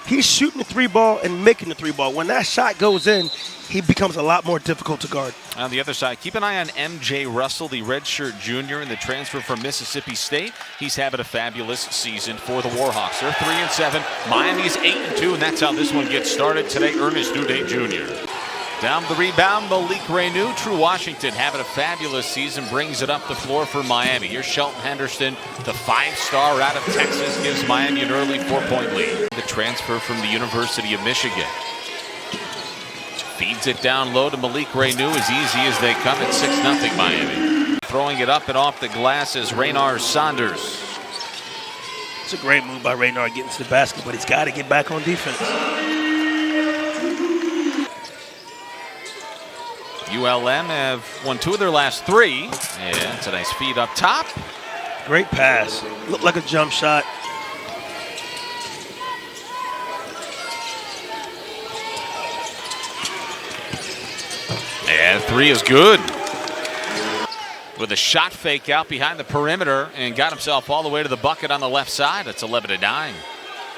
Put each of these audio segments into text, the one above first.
He's shooting the three ball and making the three ball. When that shot goes in, he becomes a lot more difficult to guard. On the other side, keep an eye on MJ Russell, the redshirt junior in the transfer from Mississippi State. He's having a fabulous season for the Warhawks. They're 3-7. Miami's 8-2, and that's how this one gets started today. Ernest Udeh Jr. Down the rebound, Malik Reneau. Tru Washington having a fabulous season, brings it up the floor for Miami. Here's Shelton Henderson, the 5-star out of Texas, gives Miami an early 4-point lead. The transfer from the University of Michigan. Feeds it down low to Malik Reneau, as easy as they come at 6-0 Miami. Throwing it up and off the glass is Raynar Saunders. It's a great move by Raynar getting to the basket, but he's got to get back on defense. ULM have won 2 of their last 3. And it's a nice feed up top. Great pass. Looked like a jump shot. And 3 is good. With a shot fake out behind the perimeter and got himself all the way to the bucket on the left side. It's 11-9.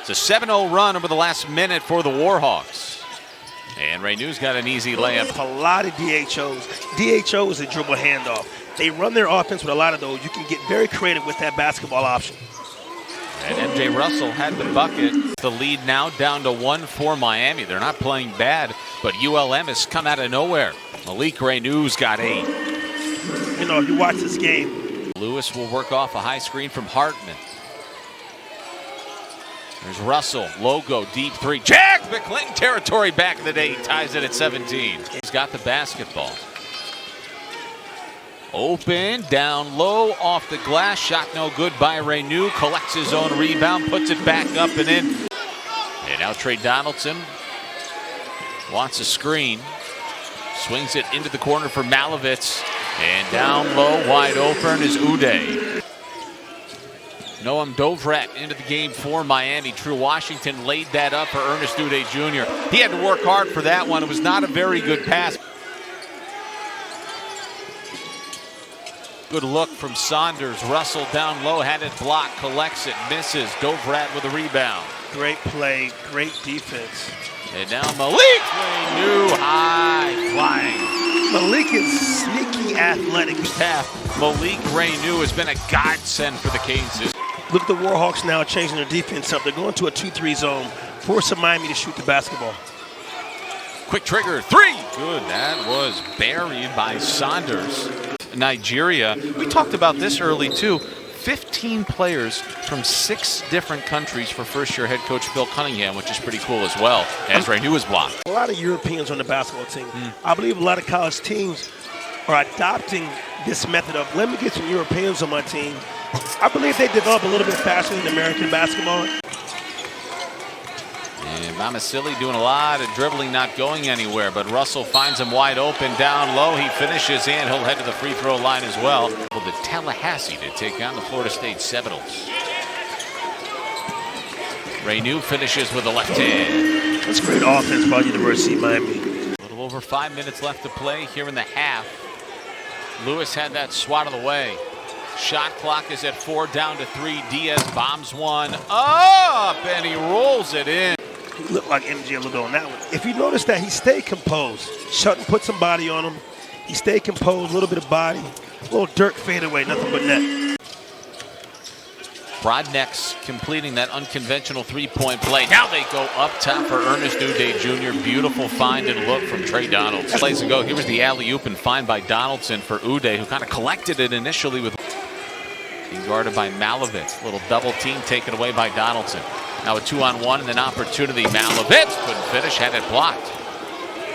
It's a 7-0 run over the last minute for the Warhawks. And Reneau's got an easy layup. A lot of DHOs. DHO is a dribble handoff. They run their offense with a lot of those. You can get very creative with that basketball option. And MJ Russell had the bucket. The lead now down to 1 for Miami. They're not playing bad, but ULM has come out of nowhere. Malik Reneau's got 8. You know, if you watch this game. Lewis will work off a high screen from Hartman. There's Russell, logo, deep 3. Jack McClinton territory back in the day. He ties it at 17. He's got the basketball. Open, down low, off the glass. Shot no good by Reneau. Collects his own rebound, puts it back up and in. And now Tre Donaldson wants a screen. Swings it into the corner for Malovec. And down low, wide open is Udeh. Noam Dovrat into the game for Miami. Tru Washington laid that up for Ernest Udeh Jr. He had to work hard for that one. It was not a very good pass. Good look from Saunders. Russell down low, had it blocked, collects it, misses. Dovrat with a rebound. Great play, great defense. And now Malik Reneau, high flying. Malik is sneaky athletic. Malik Reneau has been a godsend for the Canes. Look at the Warhawks now changing their defense up. They're going to a 2-3 zone, forcing Miami to shoot the basketball. Quick trigger, 3. Good, that was buried by Saunders. Nigeria, we talked about this early too. 15 players from 6 different countries for first-year head coach Phil Cunningham, which is pretty cool as well, as Reneau was blocked. A lot of Europeans on the basketball team. I believe a lot of college teams are adopting this method of, let me get some Europeans on my team. I believe they develop a little bit faster than American basketball. And Mamasili doing a lot of dribbling, not going anywhere, but Russell finds him wide open down low. He finishes and he'll head to the free throw line as well. The Tallahassee to take on the Florida State Seminoles. Reneau finishes with a left hand. That's great offense by University of Miami. A little over 5 minutes left to play here in the half. Lewis had that swat of the way. Shot clock is at 4, down to 3. Diaz bombs one up, and he rolls it in. He looked like MJ a little bit on that one. If you notice that, he stayed composed. Shelton put some body on him. He stayed composed, a little bit of body. A little Dirk fadeaway, nothing but net. Brodneck's completing that unconventional 3-point play. Now they go up top for Ernest Udeh Jr. Beautiful find and look from Tre Donaldson. Plays ago, here was the alley-oop and find by Donaldson for Udeh, who kind of collected it initially with. Being guarded by Malovec. Little double team taken away by Donaldson. Now a 2-on-1 and an opportunity. Malovec couldn't finish, had it blocked.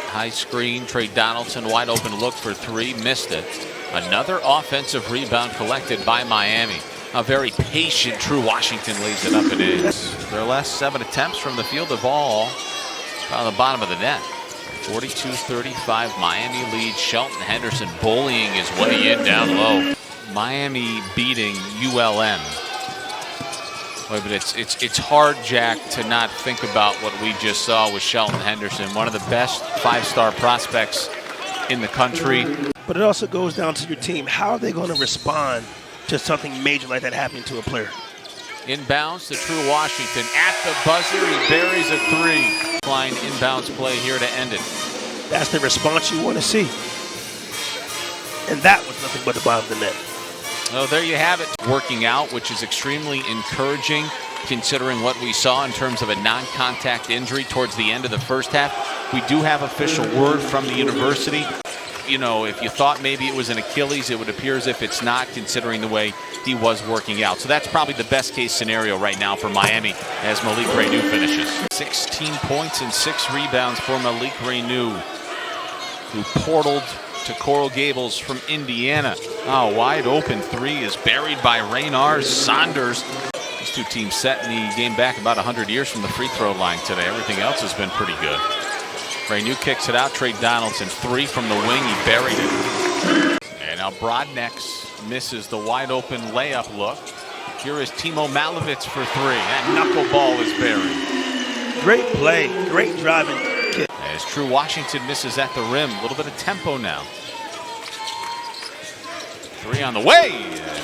High screen, Tre Donaldson, wide open look for 3, missed it. Another offensive rebound collected by Miami. A very patient Tru Washington lays it up and in. Their last 7 attempts from the field have all on the bottom of the net. 42-35, Miami leads. Shelton Henderson bullying his way in down low. Miami beating ULM. But it's hard, Jack, to not think about what we just saw with Shelton Henderson, one of the best 5-star prospects in the country. But it also goes down to your team. How are they going to respond to something major like that happening to a player? Inbounds to Tru Washington. At the buzzer, he buries a three. Flying inbounds play here to end it. That's the response you want to see. And that was nothing but the bottom of the net. Well, there you have it. Working out, which is extremely encouraging considering what we saw in terms of a non-contact injury towards the end of the first half. We do have official word from the university. You know, if you thought maybe it was an Achilles, it would appear as if it's not, considering the way he was working out. So that's probably the best case scenario right now for Miami as Malik Reneau finishes. 16 points and 6 rebounds for Malik Reneau, who portaled to Coral Gables from Indiana. Oh, wide open three is buried by Raynard Saunders. These two teams set in the game back about 100 years from the free throw line today. Everything else has been pretty good. Reneau kicks it out. Tre Donaldson, three from the wing. He buried it. And now Brodnex misses the wide open layup look. Here is Timotej Malovec for three. That knuckleball is buried. Great play. Great driving kick. As Tru Washington misses at the rim. A little bit of tempo now. Three on the way.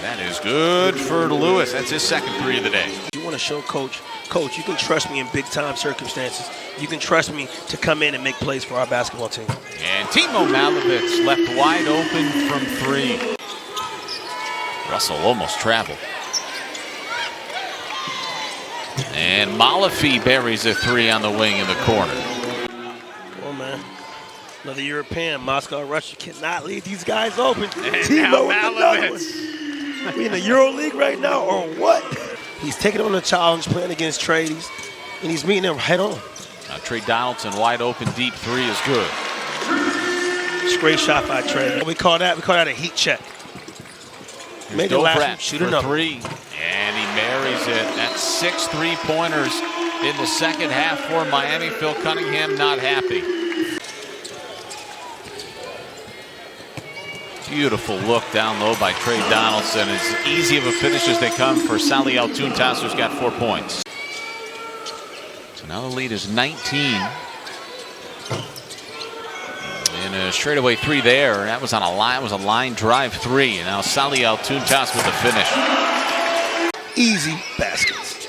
That is good for Lewis. That's his second three of the day. You want to show Coach, you can trust me in big-time circumstances. You can trust me to come in and make plays for our basketball team. And Timotej Malovec left wide open from three. Russell almost traveled. And Malafi buries a three on the wing in the corner. Come on, man. Another European, Moscow, Russia cannot leave these guys open. And Timo now Malovec. We in the Euro League right now, or what? He's taking on the challenge, playing against Trades, and he's meeting them head on. Now Tre Donaldson, wide open, deep three is good. Great shot by Tre. We call that a heat check. Here's Dovrat shoot for three, and he marries it. That's 6 3-pointers in the second half for Miami. Phil Cunningham not happy. Beautiful look down low by Tre Donaldson. As easy of a finish as they come for Salih Altuntas, who's got 4 points. So now the lead is 19. And a straightaway three there. That was on a line. Was a line drive three. And now Salih Altuntas with the finish. Easy baskets.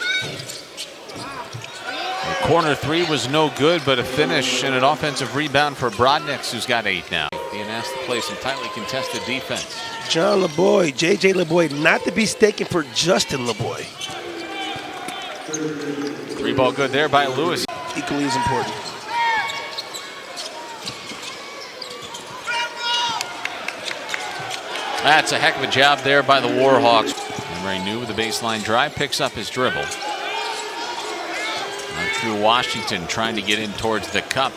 The corner three was no good, but a finish and an offensive rebound for Brodnex, who's got 8 now. Being asked to play some tightly contested defense. John LeBoy, J.J. LeBoy, not to be mistaken for Justin LeBoy. Three ball good there by Lewis. Equally as important. That's a heck of a job there by the Warhawks. And Reneau with the baseline drive picks up his dribble. Now Tru Washington trying to get in towards the cup.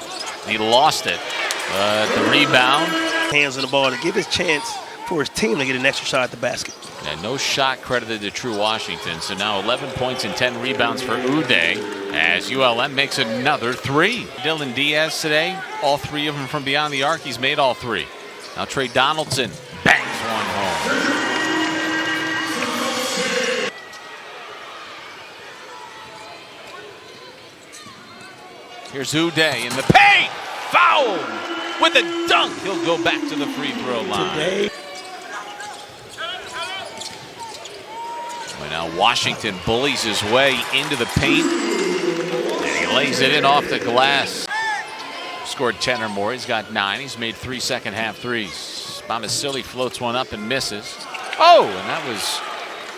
He lost it. The rebound. Hands on the ball to give his chance for his team to get an extra shot at the basket. And no shot credited to Tru Washington. So now 11 points and 10 rebounds for Udeh as ULM makes another three. Dylan Diaz today, all 3 of them from beyond the arc. He's made all 3. Now Tre Donaldson bangs one home. Here's Udeh in the paint. Foul with a dunk. He'll go back to the free throw line. Today. Well, now Washington bullies his way into the paint. And he lays it in off the glass. Scored 10 or more. He's got 9. He's made 3 second half threes. Bomasili floats one up and misses. Oh, and that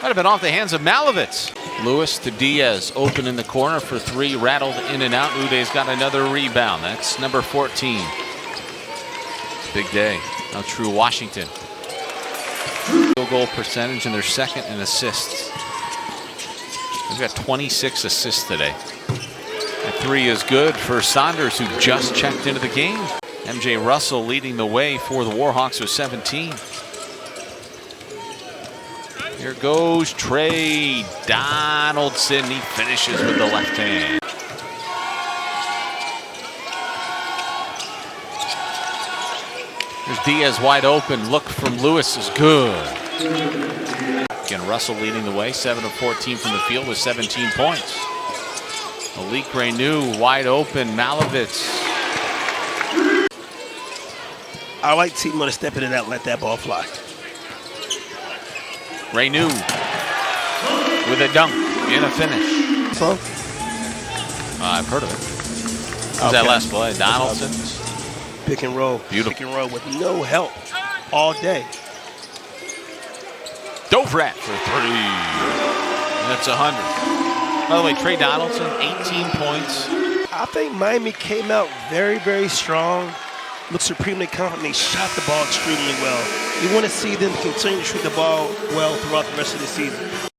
might have been off the hands of Malovec. Lewis to Diaz, open in the corner for 3, rattled in and out. Udeh's got another rebound. That's number 14. Big day. Now Tru Washington. Field goal percentage, and they're second in assists. They've got 26 assists today. That 3 is good for Saunders, who just checked into the game. MJ Russell leading the way for the Warhawks with 17. Here goes Tre Donaldson. He finishes with the left hand. Here's Diaz wide open. Look from Lewis is good. Again, Russell leading the way. 7 of 14 from the field with 17 points. Malik Reneau wide open. Malovec. I like Timo to step into that and let that ball fly. Reneau with a dunk. in a finish. So, I've heard of it. What was that last play? Donaldson? Pick and roll. Beautiful. Pick and roll with no help all day. Dovrat for 3. That's 100. By the way, Tre Donaldson, 18 points. I think Miami came out very, very strong. Looked supremely confident. They shot the ball extremely well. You want to see them continue to shoot the ball well throughout the rest of the season.